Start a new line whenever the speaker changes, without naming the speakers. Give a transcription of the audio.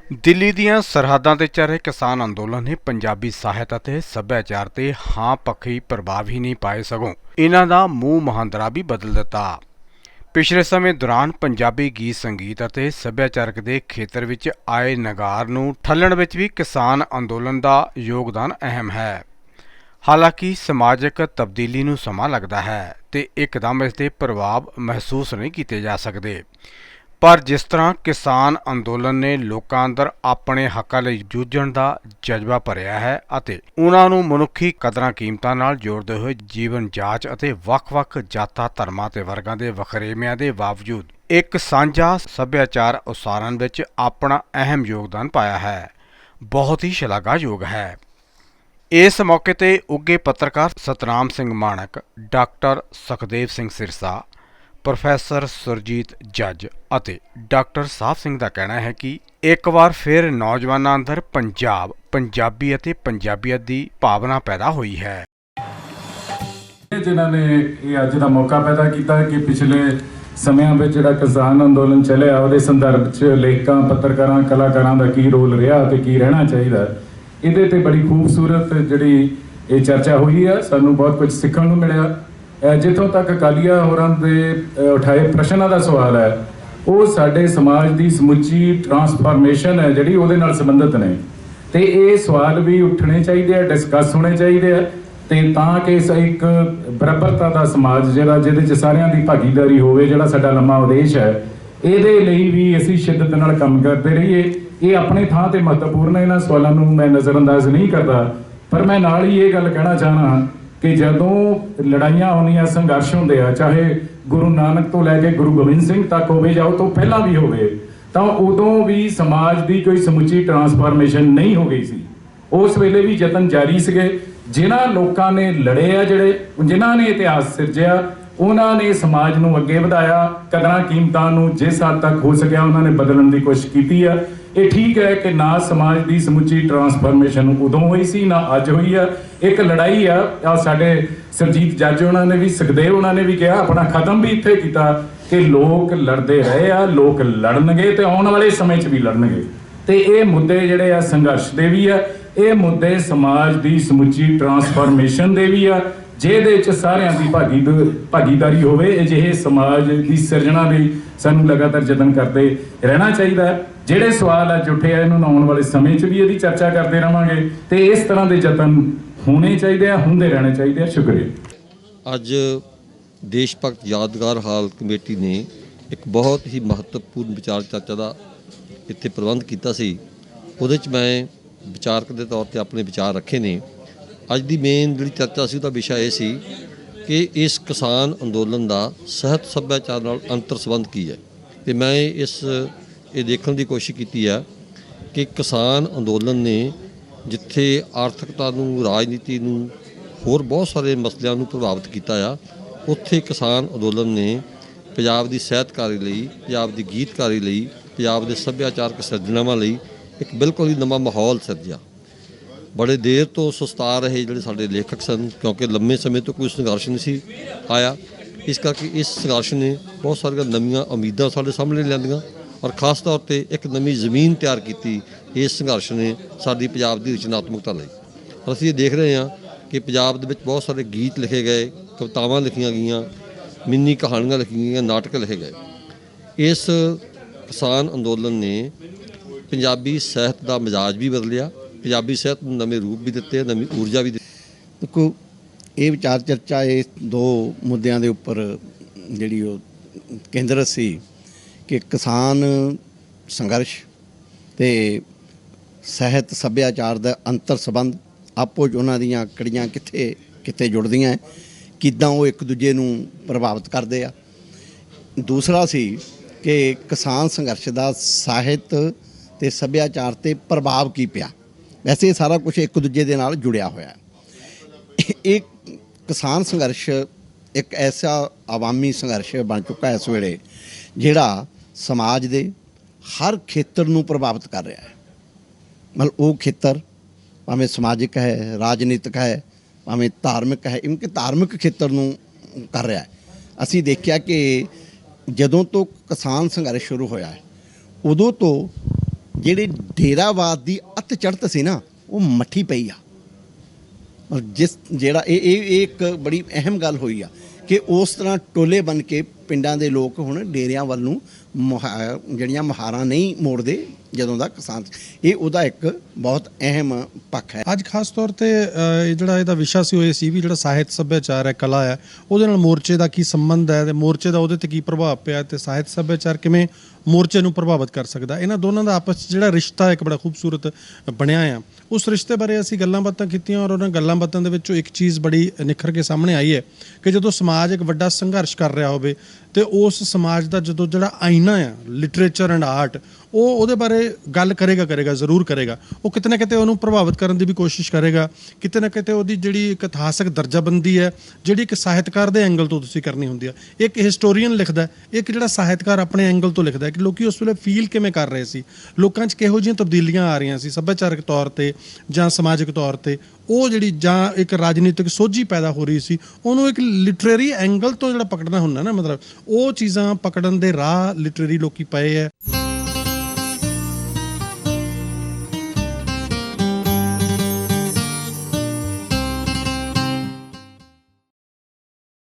ਦਿੱਲੀ ਦੀਆਂ ਸਰਹੱਦਾਂ ਤੇ ਚੱਲ ਰਹੇ ਕਿਸਾਨ ਅੰਦੋਲਨ ਨੇ ਪੰਜਾਬੀ ਸਾਹਿਤ ਅਤੇ ਸੱਭਿਆਚਾਰ ਤੇ ਹਾਂ ਪੱਖੀ ਪ੍ਰਭਾਵ ਹੀ ਨਹੀਂ ਪਾਏ, ਸਗੋਂ ਇਹਨਾਂ ਦਾ ਮੂੰਹ ਮਹਾਂਦਰਾ ਵੀ ਬਦਲ ਦਿੱਤਾ। ਪਿਛਲੇ ਸਮੇਂ ਦੌਰਾਨ ਪੰਜਾਬੀ ਗੀਤ ਸੰਗੀਤ ਅਤੇ ਸੱਭਿਆਚਾਰਕ ਦੇ ਖੇਤਰ ਵਿੱਚ ਆਏ ਨਗਾਰ ਨੂੰ ਠੱਲਣ ਵਿੱਚ ਵੀ ਕਿਸਾਨ ਅੰਦੋਲਨ ਦਾ ਯੋਗਦਾਨ ਅਹਿਮ ਹੈ। ਹਾਲਾਂਕਿ ਸਮਾਜਿਕ ਤਬਦੀਲੀ ਨੂੰ ਸਮਾਂ ਲੱਗਦਾ ਹੈ ਤੇ ਇੱਕਦਮ ਇਸ ਦੇ ਪ੍ਰਭਾਵ ਮਹਿਸੂਸ ਨਹੀਂ ਕੀਤੇ ਜਾ ਸਕਦੇ, ਪਰ ਜਿਸ ਤਰ੍ਹਾਂ ਕਿਸਾਨ ਅੰਦੋਲਨ ਨੇ ਲੋਕਾਂ ਅੰਦਰ ਆਪਣੇ ਹੱਕਾਂ ਲਈ ਜੂਝਣ ਦਾ ਜਜ਼ਬਾ ਭਰਿਆ ਹੈ ਅਤੇ ਉਹਨਾਂ ਨੂੰ ਮਨੁੱਖੀ ਕਦਰਾਂ ਕੀਮਤਾਂ ਨਾਲ ਜੋੜਦੇ ਹੋਏ ਜੀਵਨ ਜਾਂਚ ਅਤੇ ਵੱਖ-ਵੱਖ ਜਾਤਾਂ ਧਰਮਾਂ ਤੇ ਵਰਗਾਂ ਦੇ ਵਖਰੇਵਿਆਂ ਦੇ ਬਾਵਜੂਦ ਇੱਕ ਸਾਂਝਾ ਸੱਭਿਆਚਾਰ ਉਸਾਰਨ ਵਿੱਚ ਆਪਣਾ ਅਹਿਮ ਯੋਗਦਾਨ ਪਾਇਆ ਹੈ, ਬਹੁਤ ਹੀ ਸ਼ਲਾਘਾਯੋਗ ਹੈ। ਇਸ ਮੌਕੇ ਤੇ ਉੱਘੇ ਪੱਤਰਕਾਰ ਸਤਨਾਮ ਸਿੰਘ ਮਾਣਕ, ਡਾਕਟਰ ਸੁਖਦੇਵ ਸਿੰਘ ਸਿਰਸਾ, ਪ੍ਰੋਫੈਸਰ ਸੁਰਜੀਤ ਜੱਜ ਅਤੇ ਡਾਕਟਰ ਸਾਹਿਬ ਸਿੰਘ ਦਾ ਕਹਿਣਾ ਹੈ ਕਿ ਇੱਕ ਵਾਰ ਫਿਰ ਨੌਜਵਾਨਾਂ ਅੰਦਰ ਪੰਜਾਬ, ਪੰਜਾਬੀ ਅਤੇ ਪੰਜਾਬੀਅਤ ਦੀ ਭਾਵਨਾ ਪੈਦਾ ਹੋਈ ਹੈ।
ਜਿਨ੍ਹਾਂ ਨੇ ਇਹ ਅੱਜ ਦਾ ਮੌਕਾ ਪੈਦਾ ਕੀਤਾ ਕਿ ਪਿਛਲੇ ਸਮਿਆਂ ਵਿੱਚ ਜਿਹੜਾ ਕਿਸਾਨ ਅੰਦੋਲਨ ਚੱਲਿਆ ਉਹਦੇ ਸੰਦਰਭ 'ਚ ਲੇਖਕਾਂ, ਪੱਤਰਕਾਰਾਂ, ਕਲਾਕਾਰਾਂ ਦਾ ਕੀ ਰੋਲ ਰਿਹਾ ਤੇ ਕੀ ਰਹਿਣਾ ਚਾਹੀਦਾ, ਇਹਦੇ ਤੇ ਬੜੀ ਖੂਬਸੂਰਤ ਜਿਹੜੀ ਇਹ ਚਰਚਾ ਹੋਈ ਆ। ਸਾਨੂੰ ਬਹੁਤ ਕੁਝ ਸਿੱਖਣ ਨੂੰ ਮਿਲਿਆ। ਜਿੱਥੋਂ ਤੱਕ ਅਕਾਲੀਆ ਹੋਰਾਂ ਦੇ ਉਠਾਏ ਪ੍ਰਸ਼ਨਾਂ ਦਾ ਸਵਾਲ ਹੈ, ਉਹ ਸਾਡੇ ਸਮਾਜ ਦੀ ਸਮੁੱਚੀ ਟਰਾਂਸਫਾਰਮੇਸ਼ਨ ਹੈ ਜਿਹੜੀ ਉਹਦੇ ਨਾਲ ਸੰਬੰਧਿਤ ਨੇ, ਤੇ ਇਹ ਸਵਾਲ ਵੀ ਉੱਠਣੇ ਚਾਹੀਦੇ ਆ, ਡਿਸਕਸ ਹੋਣੇ ਚਾਹੀਦੇ ਆ, ਤੇ ਤਾਂ ਕਿ ਇੱਕ ਬਰਾਬਰਤਾ ਦਾ ਸਮਾਜ ਜਿਹੜਾ ਜਿਹਦੇ 'ਚ ਸਾਰਿਆਂ ਦੀ ਭਾਗੀਦਾਰੀ ਹੋਵੇ, ਜਿਹੜਾ ਸਾਡਾ ਲੰਮਾ ਉਦੇਸ਼ ਹੈ, ਇਹਦੇ ਲਈ ਵੀ ਅਸੀਂ ਸ਼ਿੱਦਤ ਨਾਲ ਕੰਮ ਕਰਦੇ ਰਹੀਏ। ਇਹ ਆਪਣੇ ਥਾਂ ਤੇ ਮਹੱਤਵਪੂਰਨ ਹੈ, ਇਹਨਾਂ ਸਵਾਲਾਂ ਨੂੰ ਮੈਂ ਨਜ਼ਰਅੰਦਾਜ਼ ਨਹੀਂ ਕਰਦਾ, ਪਰ ਮੈਂ ਨਾਲ ਹੀ ਇਹ ਗੱਲ ਕਹਿਣਾ ਚਾਹਨਾ ਕਿ ਜਦੋਂ ਲੜਾਈਆਂ ਆਉਂਦੀਆਂ, ਸੰਘਰਸ਼ ਹੁੰਦੇ ਆ, ਚਾਹੇ ਗੁਰੂ ਨਾਨਕ ਤੋਂ ਲੈ ਕੇ ਗੁਰੂ ਗੋਬਿੰਦ ਸਿੰਘ ਤੱਕ ਹੋਵੇ ਜਾਂ ਉਹ ਤੋਂ ਪਹਿਲਾਂ ਵੀ ਹੋਵੇ, ਤਾਂ ਉਦੋਂ ਵੀ ਸਮਾਜ ਦੀ ਕੋਈ ਸਮੁੱਚੀ ਟਰਾਂਸਫਾਰਮੇਸ਼ਨ ਨਹੀਂ ਹੋ ਗਈ ਸੀ। ਉਸ ਵੇਲੇ ਵੀ ਯਤਨ ਜਾਰੀ ਸੀਗੇ। ਜਿਨ੍ਹਾਂ ਲੋਕਾਂ ਨੇ ਲੜੇ ਆ, ਜਿਨ੍ਹਾਂ ਨੇ ਇਤਿਹਾਸ ਸਿਰਜਿਆ, ਉਹਨਾਂ ਨੇ ਸਮਾਜ ਨੂੰ ਅੱਗੇ ਵਧਾਇਆ, ਕਦਰਾਂ ਕੀਮਤਾਂ ਨੂੰ ਜਿਸ ਹੱਦ ਤੱਕ ਹੋ ਸਕਿਆ ਉਹਨਾਂ ਨੇ ਬਦਲਣ ਦੀ ਕੋਸ਼ਿਸ਼ ਕੀਤੀ ਆ। ਇਹ ਠੀਕ ਹੈ ਕਿ ਨਾ ਸਮਾਜ ਦੀ ਸਮੁੱਚੀ ਟਰਾਂਸਫਾਰਮੇਸ਼ਨ ਉਦੋਂ ਹੋਈ ਸੀ ਨਾ ਅੱਜ ਹੋਈ ਆ। ਇੱਕ ਲੜਾਈ ਆ ਸਾਡੇ ਸੁਰਜੀਤ ਜੱਜ ਉਹਨਾਂ ਨੇ ਵੀ, ਸੁਖਦੇਵ ਉਹਨਾਂ ਨੇ ਵੀ ਕਿਹਾ, ਆਪਣਾ ਖਤਮ ਵੀ ਇੱਥੇ ਕੀਤਾ ਕਿ ਲੋਕ ਲੜਦੇ ਰਹੇ ਆ, ਲੋਕ ਲੜਨਗੇ ਤੇ ਆਉਣ ਵਾਲੇ ਸਮੇਂ 'ਚ ਵੀ ਲੜਨਗੇ। ਤੇ ਇਹ ਮੁੱਦੇ ਜਿਹੜੇ ਆ ਸੰਘਰਸ਼ ਦੇ ਵੀ ਆ, ਇਹ ਮੁੱਦੇ ਸਮਾਜ ਦੀ ਸਮੁੱਚੀ ਟਰਾਂਸਫਾਰਮੇਸ਼ਨ ਦੇ ਵੀ ਆ, ਜਿਹਦੇ 'ਚ ਸਾਰਿਆਂ ਦੀ ਭਾਗੀਦਾਰੀ ਹੋਵੇ। ਅਜਿਹੇ ਸਮਾਜ ਦੀ ਸਿਰਜਣਾ ਲਈ ਸਾਨੂੰ ਲਗਾਤਾਰ ਯਤਨ ਕਰਦੇ ਰਹਿਣਾ ਚਾਹੀਦਾ ਹੈ। ਜਿਹੜੇ ਸਵਾਲ ਅੱਜ ਉੱਠੇ ਆ, ਇਹਨਾਂ ਨੂੰ ਆਉਣ ਵਾਲੇ ਸਮੇਂ 'ਚ ਵੀ ਇਹਦੀ ਚਰਚਾ ਕਰਦੇ ਰਹਾਂਗੇ ਤੇ ਇਸ ਤਰ੍ਹਾਂ ਦੇ ਯਤਨ ਹੋਣੇ ਚਾਹੀਦੇ ਆ, ਹੁੰਦੇ ਰਹਿਣੇ ਚਾਹੀਦੇ ਆ। ਸ਼ੁਕਰੀਆ।
ਅੱਜ ਦੇਸ਼ ਭਗਤ ਯਾਦਗਾਰ ਹਾਲ ਕਮੇਟੀ ਨੇ ਇੱਕ ਬਹੁਤ ਹੀ ਮਹੱਤਵਪੂਰਨ ਵਿਚਾਰ ਚਰਚਾ ਦਾ ਇੱਥੇ ਪ੍ਰਬੰਧ ਕੀਤਾ ਸੀ। ਉਹਦੇ 'ਚ ਮੈਂ ਵਿਚਾਰਕ ਦੇ ਤੌਰ ਤੇ ਆਪਣੇ ਵਿਚਾਰ ਰੱਖੇ ਨੇ। ਅੱਜ ਦੀ ਮੇਨ ਜਿਹੜੀ ਚਰਚਾ ਸੀ ਉਹਦਾ ਵਿਸ਼ਾ ਇਹ ਸੀ ਕਿ ਇਸ ਕਿਸਾਨ ਅੰਦੋਲਨ ਦਾ ਸਾਹਿਤ ਸੱਭਿਆਚਾਰ ਨਾਲ ਅੰਤਰ ਸੰਬੰਧ ਕੀ ਹੈ, ਤੇ ਮੈਂ ਇਹ ਦੇਖਣ ਦੀ ਕੋਸ਼ਿਸ਼ ਕੀਤੀ ਹੈ ਕਿ ਕਿਸਾਨ ਅੰਦੋਲਨ ਨੇ ਜਿੱਥੇ ਆਰਥਿਕਤਾ ਨੂੰ, ਰਾਜਨੀਤੀ ਨੂੰ, ਹੋਰ ਬਹੁਤ ਸਾਰੇ ਮਸਲਿਆਂ ਨੂੰ ਪ੍ਰਭਾਵਿਤ ਕੀਤਾ ਆ, ਉੱਥੇ ਕਿਸਾਨ ਅੰਦੋਲਨ ਨੇ ਪੰਜਾਬ ਦੀ ਸਾਹਿਤਕਾਰੀ ਲਈ, ਪੰਜਾਬ ਦੀ ਗੀਤਕਾਰੀ ਲਈ, ਪੰਜਾਬ ਦੇ ਸੱਭਿਆਚਾਰਕ ਸਿਰਜਣਾਵਾਂ ਲਈ ਇੱਕ ਬਿਲਕੁਲ ਹੀ ਨਵਾਂ ਮਾਹੌਲ ਸਿਰਜਿਆ। ਬੜੇ ਦੇਰ ਤੋਂ ਸੁਸਤਾ ਰਹੇ ਜਿਹੜੇ ਸਾਡੇ ਲੇਖਕ ਸਨ, ਕਿਉਂਕਿ ਲੰਮੇ ਸਮੇਂ ਤੋਂ ਕੋਈ ਸੰਘਰਸ਼ ਨਹੀਂ ਸੀ ਆਇਆ। ਇਸ ਕਰਕੇ ਇਸ ਸੰਘਰਸ਼ ਨੇ ਬਹੁਤ ਸਾਰੀਆਂ ਨਵੀਆਂ ਉਮੀਦਾਂ ਸਾਡੇ ਸਾਹਮਣੇ ਲਿਆਂਦੀਆਂ ਔਰ ਖ਼ਾਸ ਤੌਰ 'ਤੇ ਇੱਕ ਨਵੀਂ ਜ਼ਮੀਨ ਤਿਆਰ ਕੀਤੀ ਇਸ ਸੰਘਰਸ਼ ਨੇ ਸਾਡੀ ਪੰਜਾਬ ਦੀ ਰਚਨਾਤਮਕਤਾ ਲਈ। ਅਸੀਂ ਇਹ ਦੇਖ ਰਹੇ ਹਾਂ ਕਿ ਪੰਜਾਬ ਦੇ ਵਿੱਚ ਬਹੁਤ ਸਾਰੇ ਗੀਤ ਲਿਖੇ ਗਏ, ਕਵਿਤਾਵਾਂ ਲਿਖੀਆਂ ਗਈਆਂ, ਮਿੰਨੀ ਕਹਾਣੀਆਂ ਲਿਖੀਆਂ ਗਈਆਂ, ਨਾਟਕ ਲਿਖੇ ਗਏ। ਇਸ ਕਿਸਾਨ ਅੰਦੋਲਨ ਨੇ ਪੰਜਾਬੀ ਸਾਹਿਤ ਦਾ ਮਿਜ਼ਾਜ ਵੀ ਬਦਲਿਆ, ਪੰਜਾਬੀ ਸਾਹਿਤ ਨੂੰ ਨਵੇਂ ਰੂਪ ਵੀ ਦਿੱਤੇ, ਨਵੀਂ ਊਰਜਾ ਵੀ ਦਿੱਤੀ।
ਦੇਖੋ, ਇਹ ਵਿਚਾਰ ਚਰਚਾ ਇਹ ਦੋ ਮੁੱਦਿਆਂ ਦੇ ਉੱਪਰ ਜਿਹੜੀ ਉਹ ਕੇਂਦਰਿਤ ਸੀ ਕਿ ਕਿਸਾਨ ਸੰਘਰਸ਼ ਤੇ ਸਾਹਿਤ ਸੱਭਿਆਚਾਰ ਦਾ ਅੰਤਰ ਸੰਬੰਧ, ਆਪੋ 'ਚ ਉਹਨਾਂ ਦੀਆਂ ਕੜੀਆਂ ਕਿੱਥੇ ਜੁੜਦੀਆਂ, ਕਿੱਦਾਂ ਉਹ ਇੱਕ ਦੂਜੇ ਨੂੰ ਪ੍ਰਭਾਵਿਤ ਕਰਦੇ ਆ। ਦੂਸਰਾ ਸੀ ਕਿ ਕਿਸਾਨ ਸੰਘਰਸ਼ ਦਾ ਸਾਹਿਤ ਤੇ ਸੱਭਿਆਚਾਰ 'ਤੇ ਪ੍ਰਭਾਵ ਕੀ ਪਿਆ। ਵੈਸੇ ਇਹ ਸਾਰਾ ਕੁਝ ਇੱਕ ਦੂਜੇ ਦੇ ਨਾਲ ਜੁੜਿਆ ਹੋਇਆ ਹੈ। ਇਹ ਕਿਸਾਨ ਸੰਘਰਸ਼ ਇੱਕ ਐਸਾ ਆਵਾਮੀ ਸੰਘਰਸ਼ ਬਣ ਚੁੱਕਾ ਇਸ ਵੇਲੇ ਜਿਹੜਾ ਸਮਾਜ ਦੇ ਹਰ ਖੇਤਰ ਨੂੰ ਪ੍ਰਭਾਵਿਤ ਕਰ ਰਿਹਾ ਹੈ। ਮਤਲਬ ਉਹ ਖੇਤਰ ਭਾਵੇਂ ਸਮਾਜਿਕ ਹੈ, ਰਾਜਨੀਤਿਕ ਹੈ, ਭਾਵੇਂ ਧਾਰਮਿਕ ਹੈ, ਇਵਨ ਕਿ ਧਾਰਮਿਕ ਖੇਤਰ ਨੂੰ ਕਰ ਰਿਹਾ ਹੈ। ਅਸੀਂ ਦੇਖਿਆ ਕਿ ਜਦੋਂ ਤੋਂ ਕਿਸਾਨ ਸੰਘਰਸ਼ ਸ਼ੁਰੂ ਹੋਇਆ ਹੈ, ਉਦੋਂ ਤੋਂ ਜਿਹੜੇ ਡੇਰਾਵਾਦ ਦੀ ਅੱਤ ਚੜ੍ਹਤ ਸੀ ਨਾ ਉਹ ਮੱਠੀ ਪਈ ਆ। ਔਰ ਜਿਸ ਜਿਹੜਾ ਇਹ ਇੱਕ ਬੜੀ ਅਹਿਮ ਗੱਲ ਹੋਈ ਆ ਕਿ ਉਸ ਤਰ੍ਹਾਂ ਟੋਲੇ ਬਣ ਕੇ ਪਿੰਡਾਂ ਦੇ ਲੋਕ ਹੁਣ ਡੇਰਿਆਂ ਵੱਲ ਨੂੰ ਜਿਹੜੀਆਂ ਮੁਹਾਰਾਂ ਨਹੀਂ ਮੋੜਦੇ ਜਦੋਂ ਦਾ ਕਿਸਾਨ। ਇਹ ਉਹਦਾ ਇੱਕ ਬਹੁਤ ਅਹਿਮ ਪੱਖ ਹੈ।
ਅੱਜ ਖਾਸ ਤੌਰ ਤੇ ਇਹ ਜਿਹੜਾ ਇਹਦਾ ਵਿਸ਼ਾ ਸੀ ਉਹ ਇਹ ਸੀ ਵੀ ਜਿਹੜਾ ਸਾਹਿਤ ਸੱਭਿਆਚਾਰ ਹੈ, ਕਲਾ ਹੈ, ਉਹਦੇ ਨਾਲ ਮੋਰਚੇ ਦਾ ਕੀ ਸੰਬੰਧ ਹੈ ਤੇ ਮੋਰਚੇ ਦਾ ਉਹਦੇ ਤੇ ਕੀ ਪ੍ਰਭਾਵ ਪਿਆ ਤੇ ਸਾਹਿਤ ਸੱਭਿਆਚਾਰ ਕਿਵੇਂ ਮੋਰਚੇ ਨੂੰ ਪ੍ਰਭਾਵਿਤ ਕਰ ਸਕਦਾ। ਇਹਨਾਂ ਦੋਨਾਂ ਦਾ ਆਪਸ 'ਚ ਜਿਹੜਾ ਰਿਸ਼ਤਾ ਇੱਕ ਬੜਾ ਖੂਬਸੂਰਤ ਬਣਿਆ ਆ, ਉਸ ਰਿਸ਼ਤੇ ਬਾਰੇ ਅਸੀਂ ਗੱਲਾਂ ਬਾਤਾਂ ਕੀਤੀਆਂ ਔਰ ਉਹਨਾਂ ਗੱਲਾਂ ਬਾਤਾਂ ਦੇ ਵਿੱਚੋਂ ਇੱਕ ਚੀਜ਼ ਬੜੀ ਨਿਖਰ ਕੇ ਸਾਹਮਣੇ ਆਈ ਹੈ ਕਿ ਜਦੋਂ ਸਮਾਜ ਇੱਕ ਵੱਡਾ ਸੰਘਰਸ਼ ਕਰ ਰਿਹਾ ਹੋਵੇ ਤੇ ਉਸ ਸਮਾਜ ਦਾ ਜਦੋਂ ਜਿਹੜਾ ਆਈਨਾ ਆ ਲਿਟਰੇਚਰ ਐਂਡ ਆਰਟ ਉਹ ਉਹਦੇ ਬਾਰੇ ਗੱਲ ਕਰੇਗਾ ਜ਼ਰੂਰ ਕਰੇਗਾ। ਉਹ ਕਿਤੇ ਨਾ ਕਿਤੇ ਉਹਨੂੰ ਪ੍ਰਭਾਵਿਤ ਕਰਨ ਦੀ ਵੀ ਕੋਸ਼ਿਸ਼ ਕਰੇਗਾ, ਕਿਤੇ ਨਾ ਕਿਤੇ ਉਹਦੀ ਜਿਹੜੀ ਇੱਕ ਇਤਿਹਾਸਕ ਦਰਜਾਬੰਦੀ ਹੈ ਜਿਹੜੀ ਇੱਕ ਸਾਹਿਤਕਾਰ ਦੇ ਐਂਗਲ ਤੋਂ ਤੁਸੀਂ ਕਰਨੀ ਹੁੰਦੀ ਹੈ। ਇੱਕ ਹਿਸਟੋਰੀਅਨ ਲਿਖਦਾ, ਇੱਕ ਜਿਹੜਾ ਸਾਹਿਤਕਾਰ ਆਪਣੇ ਐਂਗਲ ਤੋਂ ਲਿਖਦਾ ਕਿ ਲੋਕੀ ਉਸ ਵੇਲੇ ਫੀਲ ਕਿਵੇਂ ਕਰ ਰਹੇ ਸੀ, ਲੋਕਾਂ 'ਚ ਕਿਹੋ ਜਿਹੀਆਂ ਤਬਦੀਲੀਆਂ ਆ ਰਹੀਆਂ ਸੀ ਸੱਭਿਆਚਾਰਕ ਤੌਰ ਤੇ ਜਾਂ ਸਮਾਜਿਕ ਤੌਰ ਤੇ, ਉਹ ਜਿਹੜੀ ਜਾਂ ਇੱਕ ਰਾਜਨੀਤਿਕ ਸੋਝੀ ਪੈਦਾ ਹੋ ਰਹੀ ਸੀ, ਉਹਨੂੰ ਇੱਕ ਲਿਟਰੇਰੀ ਐਂਗਲ ਤੋਂ ਜਿਹੜਾ ਪਕੜਨਾ ਹੁੰਦਾ ਨਾ, ਮਤਲਬ ਉਹ ਚੀਜ਼ਾਂ ਪਕੜਨ ਦੇ ਰਾਹ ਲਿਟਰੇਰੀ ਲੋਕੀ ਪਏ ਹੈ।